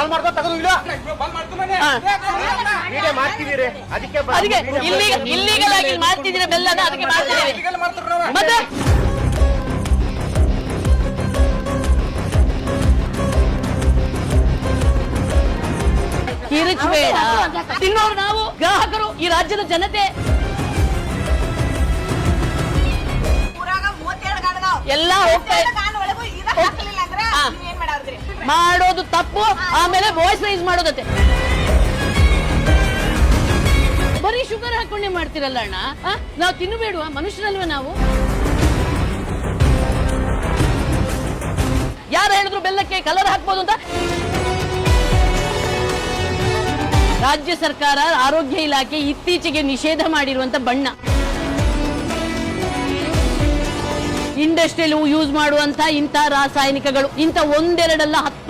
ball ಮಾಡ್ಕೋ ತಗದು ಇಲ್ಲ ಮಾಡ್ತಿದ್ದೀರಿ ಅದಕ್ಕೆ ಇಲ್ಲಿಗಲ್ ಆಗಿ ಮಾಡ್ತಿದ್ದೀರಾ ಬೆಲ್ಲನ ಅದಕ್ಕೆ ಮಾಡ್ತಿದ್ದೀವಿ ಮತ್ತೆ ಕಿರಿಚಬೇಡ ತಿನ್ನೋರು ನಾವು ಗ್ರಾಹಕರು ಈ ರಾಜ್ಯದ ಜನತೆ ಎಲ್ಲ ಮಾಡೋದು ತಪ್ಪು ಆಮೇಲೆ ವಾಯ್ಸ್ ರೈಸ್ ಮಾಡೋದತ್ತೆ ಬರೀ ಶುಗರ್ ಹಾಕೊಂಡೇ ಮಾಡ್ತಿರಲ್ಲ ಅಣ್ಣ ನಾವು ತಿನ್ನಬೇಡುವ ಮನುಷ್ಯರಲ್ವ ನಾವು ಯಾರು ಹೇಳಿದ್ರು ಬೆಲ್ಲಕ್ಕೆ ಕಲರ್ ಹಾಕ್ಬೋದು ಅಂತ ರಾಜ್ಯ ಸರ್ಕಾರ ಆರೋಗ್ಯ ಇಲಾಖೆ ಇತ್ತೀಚೆಗೆ ನಿಷೇಧ ಮಾಡಿರುವಂತ ಬಣ್ಣ ಇಂಡಸ್ಟ್ರಿಯಲ್ಲಿ ಯೂಸ್ ಮಾಡುವಂತ ಇಂಥ ರಾಸಾಯನಿಕಗಳು ಇಂಥ ಒಂದೆರಡಲ್ಲ